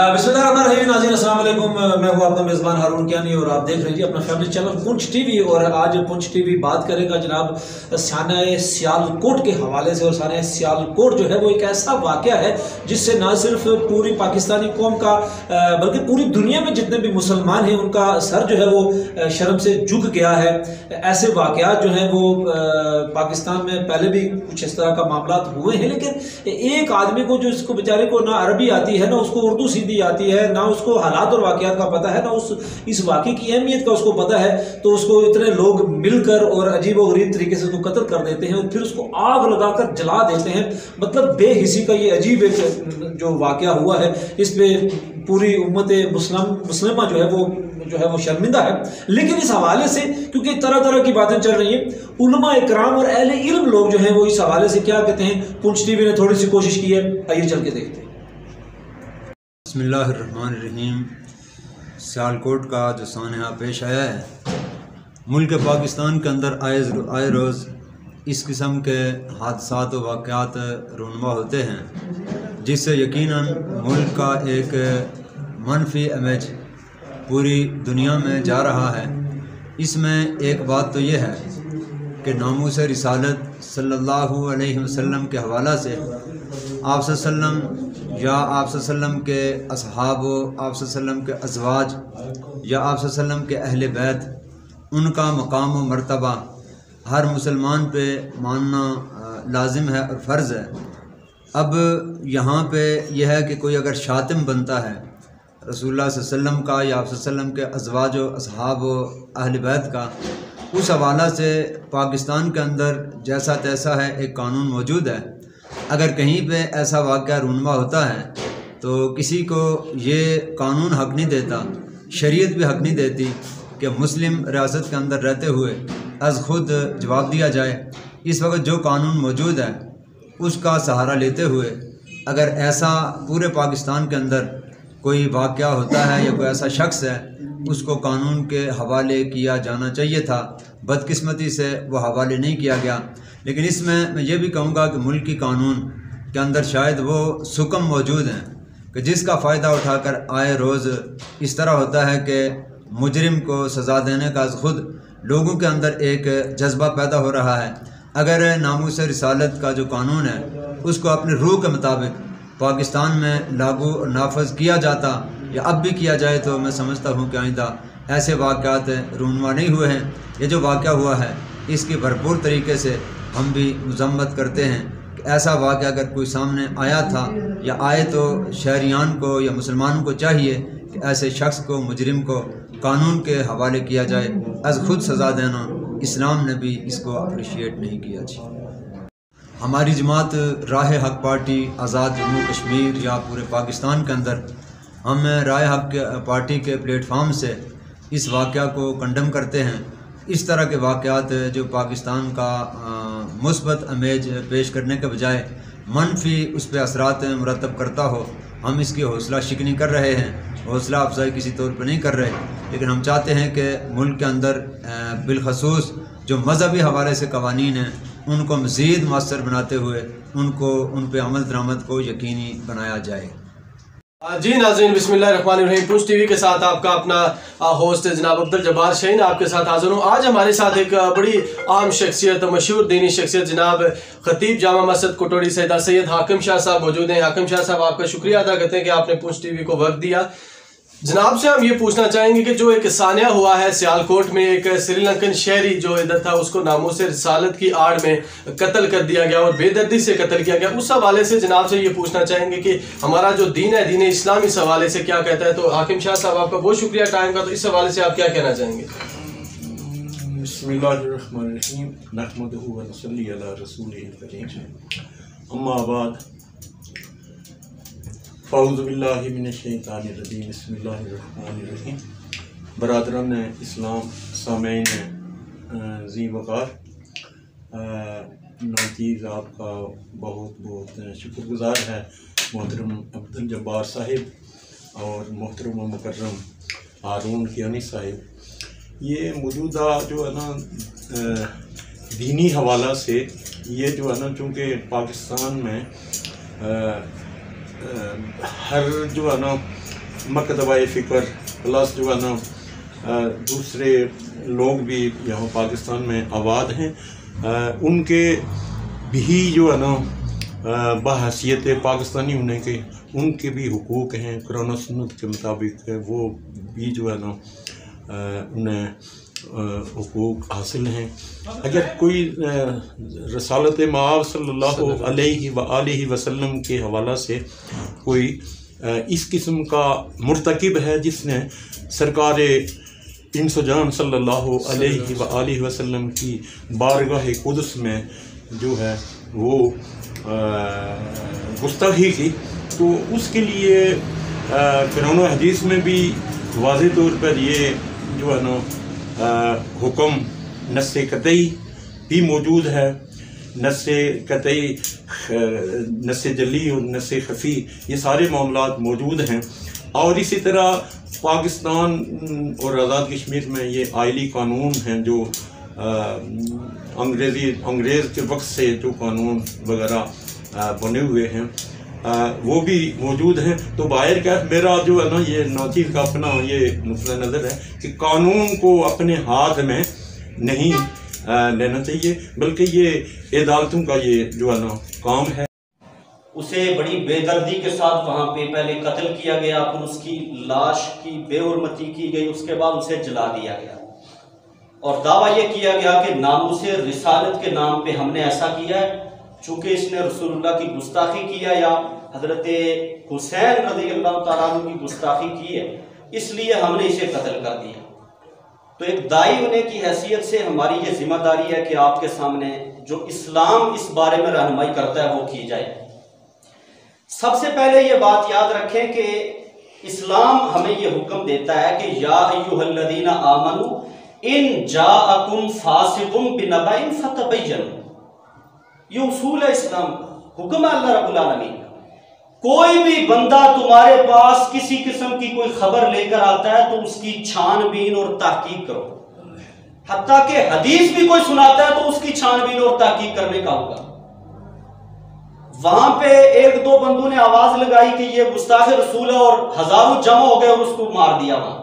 बिस्मिल्लाहिर्रहमानिर्रहीम। नाज़रीन अस्सलाम वालेकुम, मैं हूँ आपका मेज़बान हारून कियानी और आप देख रहे हैं अपना फैमिली चैनल पुंछ टीवी। और आज पुंछ टीवी बात करेगा जनाब साना सियालकोट के हवाले से। और साना सियालकोट जो है वो एक ऐसा वाक़या है जिससे ना सिर्फ पूरी पाकिस्तानी कौम का बल्कि पूरी दुनिया में जितने भी मुसलमान हैं उनका सर जो है वो शर्म से झुक गया है। ऐसे वाक़यात जो हैं वो पाकिस्तान में पहले भी कुछ इस तरह का मामला हुए हैं, लेकिन एक आदमी को जो इसको बेचारे को ना अरबी आती है, ना उसको उर्दू सीधी आती है, ना उसको हालात और वाक़यात का पता है, ना इस वाक़े की अहमियत का उसको पता है, तो उसको इतने लोग मिलकर और अजीब व गरीब तरीके से उसको कत्ल कर देते हैं और फिर उसको आग लगाकर जला देते हैं। मतलब बेहिसी का ये अजीब एक जो वाक़या हुआ है, इस पे पूरी उम्मत मुस्लिमा जो है वो शर्मिंदा है। लेकिन इस हवाले से क्योंकि तरह तरह की बातें चल रही हैं, उलमा इकराम और अहले इल्म लोग जो हैं वो इस हवाले से क्या कहते हैं, पुंछ टीवी ने थोड़ी सी कोशिश की है, आइए चल के देखते हैं। बिस्मिल्लाहिर्रहमानिर्रहीम। सियालकोट का जो सानहा पेश आया है, मुल्क पाकिस्तान के अंदर आए रोज़ इस किस्म के हादसात व वाक़यात रूनुमा होते हैं, जिससे यकीनन मुल्क का एक मनफी इमेज पूरी दुनिया में जा रहा है। इसमें एक बात तो ये है कि नामूस रिसालत सल्लल्लाहु अलैहि वसल्लम के हवाला से आप सल्लम या आप सल्लम के असहाब, आप सल्लम के अज़वाज या आप सल्लम के अहले बैत, उनका मकाम व मर्तबा हर मुसलमान पे मानना लाजिम है और फ़र्ज़ है। अब यहाँ पे यह है कि कोई अगर शातिम बनता है रसूलुल्लाह सल्लल्लाहु अलैहि वसल्लम का या आप सल्लम के अज़वाज व असहाब व अहले बैत का, उस हवाला से पाकिस्तान के अंदर जैसा तैसा है एक कानून मौजूद है। अगर कहीं पे ऐसा वाक़या रूनुमा होता है तो किसी को ये कानून हक़ नहीं देता, शरीयत भी हक़ नहीं देती कि मुस्लिम रियासत के अंदर रहते हुए अज़ ख़ुद जवाब दिया जाए। इस वक्त जो कानून मौजूद है उसका सहारा लेते हुए अगर ऐसा पूरे पाकिस्तान के अंदर कोई वाक़या होता है या कोई ऐसा शख्स है, उसको कानून के हवाले किया जाना चाहिए था। बदकिस्मती से वो हवाले नहीं किया गया। लेकिन इसमें मैं ये भी कहूँगा कि मुल्की कानून के अंदर शायद वो सुकम मौजूद हैं कि जिसका फ़ायदा उठाकर आए रोज़ इस तरह होता है कि मुजरिम को सज़ा देने का ख़ुद लोगों के अंदर एक जज्बा पैदा हो रहा है। अगर नामूस रिसालत का जो कानून है उसको अपनी रूह के मुताबिक पाकिस्तान में लागू और नाफज किया जाता या अब भी किया जाए तो मैं समझता हूँ कि आइंदा ऐसे वाक़यात रूनुमा नहीं हुए हैं। ये जो वाक़या हुआ है इसकी भरपूर तरीके से हम भी मज़म्मत करते हैं कि ऐसा वाक़या अगर कोई सामने आया था या आए तो शहरियान को या मुसलमानों को चाहिए कि ऐसे शख्स को, मुजरिम को कानून के हवाले किया जाए। अज़ ख़ुद सज़ा देना इस्लाम ने भी इसको अप्रिशिएट नहीं किया। जी, हमारी जमात राह हक पार्टी आज़ाद जम्मू कश्मीर या पूरे पाकिस्तान के अंदर हम राह हक पार्टी के प्लेटफार्म से इस वाक़या को कंडम करते हैं। इस तरह के वाक़यात जो पाकिस्तान का मुस्बत इमेज पेश करने के बजाय मनफी उस पर असरात मुरतब करता हो, हम इसकी हौसला शिकनी कर रहे हैं, हौसला अफजाई किसी तौर पर नहीं कर रहे। लेकिन हम चाहते हैं कि मुल्क के अंदर बिलखसूस जो मजहबी हवाले से कवानीन हैं उनको मज़ीद मौसर बनाते हुए उन पे अमल दरामद को यकीनी बनाया जाए। जी नाज़रीन, बिस्मिल्लाहिर्रहमानिर्रहीम। पुंछ टीवी के साथ आपका अपना होस्ट जनाब अब्दुल जब्बार शाहीन आपके साथ हाज़िर हूँ। आज हमारे साथ एक बड़ी अहम शख्सियत, मशहूर दीनी शख्सियत जनाब खतीब जामा मस्जिद कोटोड़ी सैयद हाकिम शाह साहब मौजूद हैं। हाकिम शाह साहब, आपका शुक्रिया अदा करते हैं कि आपने पुंछ टीवी को वक्त दिया। जनाब से हम ये पूछना चाहेंगे कि जो एक सानिया हुआ है सियालकोट में, एक श्रीलंकन शहरी जो इधर था उसको नामूस रिसालत की आड़ में कत्ल कर दिया गया और बेदर्दी से कत्ल किया गया, उस हवाले से जनाब से ये पूछना चाहेंगे कि हमारा जो दीन है, दीन इस्लाम, इस हवाले से क्या कहता है। तो हाकिम शाह साहब, आपका बहुत शुक्रिया टाइम का, तो इस हवाले से आप क्या कहना चाहेंगे। बिस्मिल्लाहिर्रहमानिर्रहीम, नहमदुहु व नसल्ली अला रसूलिहिल करीम, अम्मा बाद, फ़ाऊज़ु बिल्लाहि मिनश शैतानिर रजीम, बिस्मिल्लाहिर्रहमानिर्रहीम। बरादरान इस्लाम, सामईन ज़ी वक़ार, नाज़रीन आपका बहुत बहुत शुक्रगुज़ार है मोहतरम अब्दुल जब्बार साहिब और मोहतरम व मुकर्रम हारून कियानी साहिब। ये मौजूदा जो है ना दीनी हवाला से ये जो है ना, चूँकि पाकिस्तान में हर जो है ना मकतबा फ़िक्र प्लस जो है ना दूसरे लोग भी यहाँ पाकिस्तान में आबाद हैं, उनके भी जो है ना बहैसियत पाकिस्तानी होने के उनके भी हुकूक हैं, कुरान सुन्नत के मुताबिक वो भी जो है ना उन्हें हुकूक हासिल हैं। अगर कोई रसालत मआब सल्लल्लाहु अलैहि वसल्लम के हवाला से कोई इस किस्म का मुर्तकिब है जिसने सरकार इंसजान सल्लल्लाहु अलैहि वसल्लम की बारगाह कुदस में जो है वो गुस्ताखी की, तो उसके लिए कुरान और हदीस में भी वाज़ेह तौर पर ये जो है ना हुक्म नस्से कतई भी मौजूद है। नस्से कतई, नस्से जली और नस्से खफ़ी, ये सारे मामलात मौजूद हैं। और इसी तरह पाकिस्तान और आज़ाद कश्मीर में ये आइली कानून हैं जो अंग्रेज़ के वक्त से जो कानून वगैरह बने हुए हैं वो भी मौजूद हैं। तो बाहर का मेरा जो है ना ये नाचीज़ का अपना ये नुक्ता नज़र है कि कानून को अपने हाथ में नहीं लेना चाहिए, बल्कि ये अदालतों का ये जो है ना काम है। उसे बड़ी बेदर्दी के साथ वहाँ पे पहले कत्ल किया गया, फिर उसकी लाश की बेहुरमती की गई, उसके बाद उसे जला दिया गया और दावा ये किया गया कि नामूसे रिसालत के नाम पे हमने ऐसा किया है, चूँकि इसने रसूलुल्लाह की गुस्ताखी किया या हज़रत हुसैन रज़ियल्लाहु तआला अन्हु की गुस्ताखी की है, इसलिए हमने इसे कत्ल कर दिया। तो एक दाई होने की हैसियत से हमारी ये जिम्मेदारी है कि आपके सामने जो इस्लाम इस बारे में रहनुमाई करता है वो की जाए। सबसे पहले ये बात याद रखें कि इस्लाम हमें ये हुक्म देता है कि या अय्युहल्लज़ीना आमनू इन जाअकुम फासिकुम बिनबइन फतबय्यनु, ये उसूल है इस्लाम का, हुक्म है अल्लाह रब्बुल आलमीन। कोई भी बंदा तुम्हारे पास किसी किस्म की कोई खबर लेकर आता है तो उसकी छानबीन और तहकीक करो, हत्ता कि हदीस भी कोई सुनाता है तो उसकी छानबीन और तहकीक करने का होगा। वहां पे एक दो बंदों ने आवाज लगाई कि ये गुस्ताख रसूल है और हजारों जमा हो गए और उसको मार दिया वहां।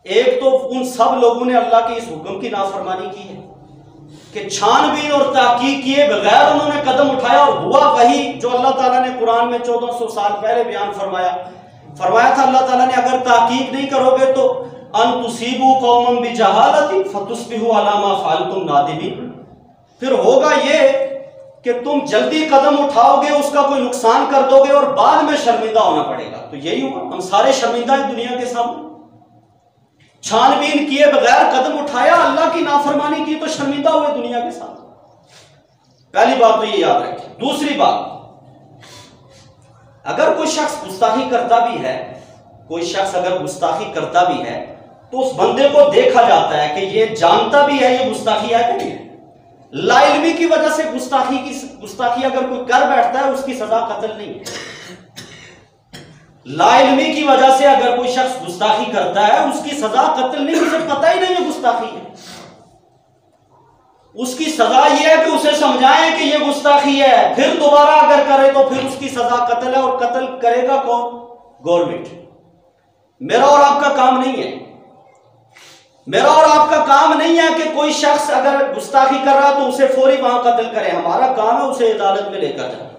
एक तो उन सब लोगों ने अल्लाह के इस हुक्म की नाफरमानी की है कि छानबीन और तहकीक किए बगैर उन्होंने कदम उठाया, और हुआ वही जो अल्लाह ताला ने कुरान में 1400 साल पहले बयान फरमाया था। अल्लाह ताला ने अगर तहकीक नहीं करोगे तो अन तुसीबू कौमम बिजहालतिन फतुस्बिहू अला मा फ़अलतुम नादिमीन, फिर होगा ये कि तुम जल्दी कदम उठाओगे, उसका कोई नुकसान कर दोगे और बाद में शर्मिंदा होना पड़ेगा। तो यही हुआ, हम सारे शर्मिंदा हैं दुनिया के सामने। छानबीन किए बगैर कदम उठाया, अल्लाह की नाफरमानी की तो शर्मिंदा हुए दुनिया के सामने। पहली बात तो ये याद रखें। दूसरी बात, अगर कोई शख्स गुस्ताखी करता भी है, कोई शख्स अगर गुस्ताखी करता भी है तो उस बंदे को देखा जाता है कि ये जानता भी है ये गुस्ताखी है कि नहीं है। लाइल्मी की वजह से गुस्ताखी अगर कोई कर बैठता है उसकी सजा कत्ल नहीं है। लाइल्मी की वजह से अगर कोई शख्स गुस्ताखी करता है उसकी सजा कत्ल नहीं, उसे पता ही नहीं है गुस्ताखी है। उसकी सजा यह है कि उसे समझाएं कि यह गुस्ताखी है, फिर दोबारा अगर करे तो फिर उसकी सजा कत्ल है, और कत्ल करेगा कौन? गवर्नमेंट। मेरा और आपका काम नहीं है। मेरा और आपका काम नहीं है कि कोई शख्स अगर गुस्ताखी कर रहा है तो उसे फौरी वहां कत्ल करे। हमारा काम है उसे अदालत में लेकर जाए।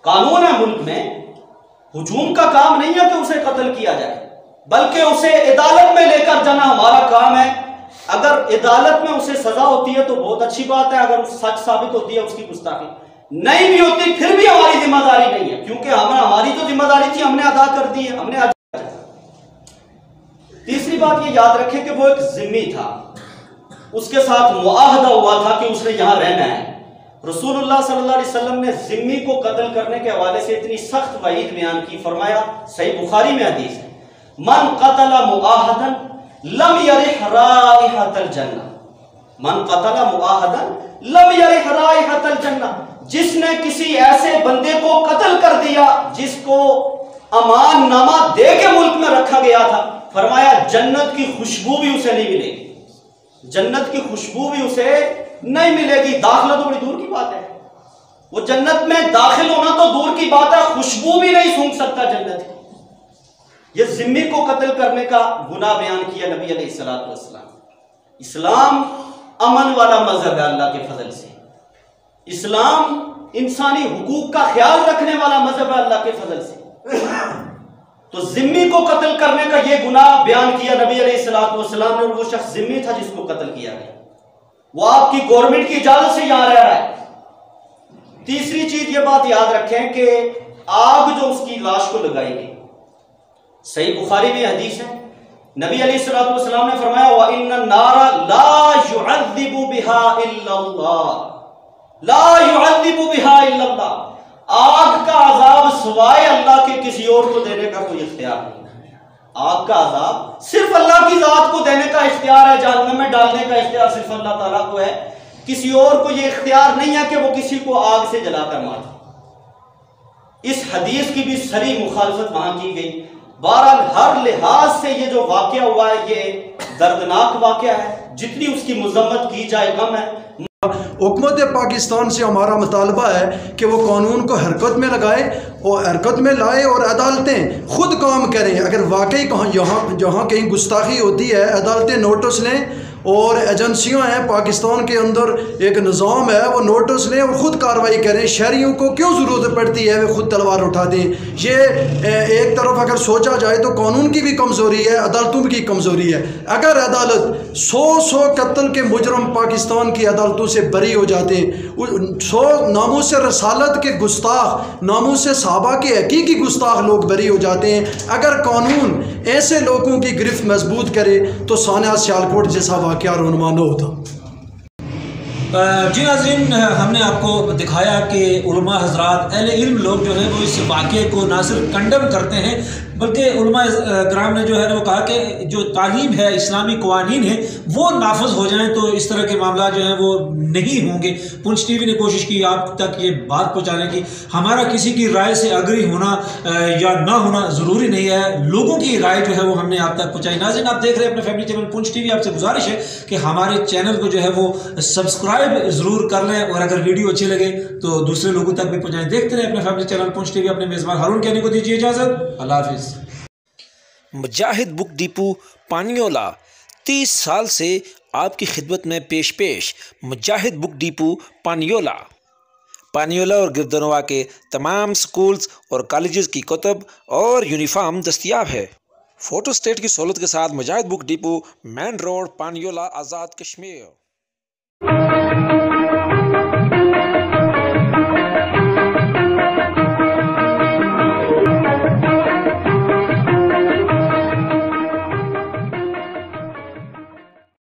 कानून है मुल्क में, हुजूम का काम नहीं है कि उसे कत्ल किया जाए, बल्कि उसे अदालत में लेकर जाना हमारा काम है। अगर अदालत में उसे सजा होती है तो बहुत अच्छी बात है, अगर सच साबित होती है उसकी गुस्ताखी, नहीं भी होती फिर भी हमारी जिम्मेदारी नहीं है, क्योंकि हमारी जो जिम्मेदारी थी हमने अदा कर दी है, हमने। तीसरी बात ये याद रखें कि वो एक जिम्मी था, उसके साथ मुआहदा हुआ था कि उसने यहां रहना है। रसूलुल्लाह सल्लल्लाहु अलैहि वसल्लम ने जिम्मी को कत्ल करने के हवाले से इतनी सख्त वईद बयान की, फरमाया, सही बुखारी में हदीस है, मन कतला मुआहदन लम यरिह राइहतल जन्नह, मन कतला मुआहदन लम यरिह राइहतल जन्नह, जिसने किसी ऐसे बंदे को कत्ल कर दिया जिसको अमान नामा दे के मुल्क में रखा गया था, फरमाया जन्नत की खुशबू भी उसे नहीं मिलेगी, जन्नत की खुशबू भी उसे नहीं मिलेगी। दाखिला तो बड़ी दूर की बात है, वो जन्नत में दाखिल होना तो दूर की बात है, खुशबू भी नहीं सूंघ सकता जन्नत की। یہ ذمہ کو قتل کرنے کا گناہ بیان کیا نبی علیہ الصلوۃ والسلام۔ اسلام امن والا مذہب ہے اللہ کے فضل سے، اسلام انسانی حقوق کا خیال رکھنے والا مذہب ہے اللہ کے فضل سے۔ تو ذمہ کو قتل کرنے کا یہ گناہ بیان کیا نبی علیہ الصلوۃ والسلام نے، اور وہ شخص ذمہ تھا جس کو قتل کیا گیا، وہ آپ کی گورنمنٹ کی اجازت سے یہاں رہ رہا ہے۔ تیسری چیز یہ بات یاد رکھیں کہ آگ جو اس کی لاش کو لگائی گئی، صحیح بخاری میں حدیث ہے، نبی علیہ الصلوۃ والسلام نے فرمایا وَإِنَّ النَّارَ لَا يُعَذِّبُ بِهَا إِلَّا اللَّهُ، لا يعذب بها الا اللہ، آگ کا عذاب سوائے اللہ کے کسی اور کو دینے کا کوئی اختیار نہیں۔ آگ کا عذاب صرف اللہ کی ذات کو دینے کا اختیار ہے، جہنم میں ڈالنے کا اختیار صرف اللہ تعالیٰ کو ہے، کسی اور کو یہ اختیار نہیں ہے کہ وہ کسی کو آگ سے جلا کر مارے۔ اس حدیث کی بھی صریح مخالفت وہاں کی گئی۔ بہرحال ہر لحاظ سے یہ جو واقعہ ہوا ہے یہ دردناک واقعہ ہے، جتنی اس کی مذمت کی جائے کم ہے۔ حکومت پاکستان سے ہمارا مطالبہ ہے کہ وہ قانون کو حرکت میں لگائے اور حرکت میں لائے اور عدالتیں خود کام کریں۔ اگر واقعی جہاں کہیں گستاخی ہوتی ہے عدالتیں نوٹس لیں، اور ایجنسیاں ہیں پاکستان کے اندر، ایک نظام ہے، وہ نوٹس لیں اور خود کارروائی کریں۔ شہریوں کو کیوں ضرورت پڑتی ہے وہ خود تلوار اٹھا دیں؟ یہ ایک طرف اگر سوچا جائے تو قانون کی بھی کمزوری ہے، عدالتوں کی کمزوری ہے۔ اگر عدالت 100 قتل کے مجرم پاکستان کی عدالتوں سے بری ہو جاتے ہیں، 100 ناموس رسالت کے گستاخ، ناموس صحابہ کے حقیقی گستاخ لوگ بری ہو جاتے ہیں، اگر قانون ایسے لوگوں کی گرفت مضبوط کرے تو سانحہ سیالکوٹ جیسا واقعہ رونما نہ ہوتا۔ جی ناظرین، ہم نے آپ کو دکھایا کہ علماء حضرات، اہل علم لوگ جو ہیں وہ اس واقعے کو نہ صرف کنڈم کرتے ہیں بلکہ علماء کرام نے جو ہے وہ کہا کہ جو تعلیم ہے، اسلامی قوانین ہیں وہ نافذ ہو جائیں تو اس طرح کے معاملات جو ہیں وہ نہیں ہوں گے۔ پنچ ٹی وی نے کوشش کی آپ تک یہ بات پہنچانے کی، ہمارا کسی کی رائے سے اگری ہونا یا نہ ہونا ضروری نہیں ہے، لوگوں کی رائے جو ہے وہ ہم نے آپ تک پہنچائی۔ ناظرین، آپ دیکھ رہے ہیں اپنے فیملی چینل پنچ ٹی وی، آپ سے گزارش ہے کہ ہمارے چینل کو جو ہے وہ سبسکرائب ضرور کر لیں، اور اگر ویڈیو اچھی لگے تو دوسرے لوگوں تک بھی پہنچائیں۔ دیکھتے رہیں اپنے فیملی چینل پنچ ٹی وی۔ اپنے میزبان ہارون کہنے کو دیجیے اجازت، اللہ حافظ۔ مجاہد بک ڈیپو پانیولہ 30 سال سے آپ کی خدمت میں پیش مجاہد بک ڈیپو پانیولہ اور گردنوا کے تمام سکولز اور کالجز کی کتب اور یونیفارم دستیاب ہے۔ فوٹو سٹیٹ کی سہولت کے ساتھ مجاہد book depot, main road, پانیولہ، Azad Kashmir.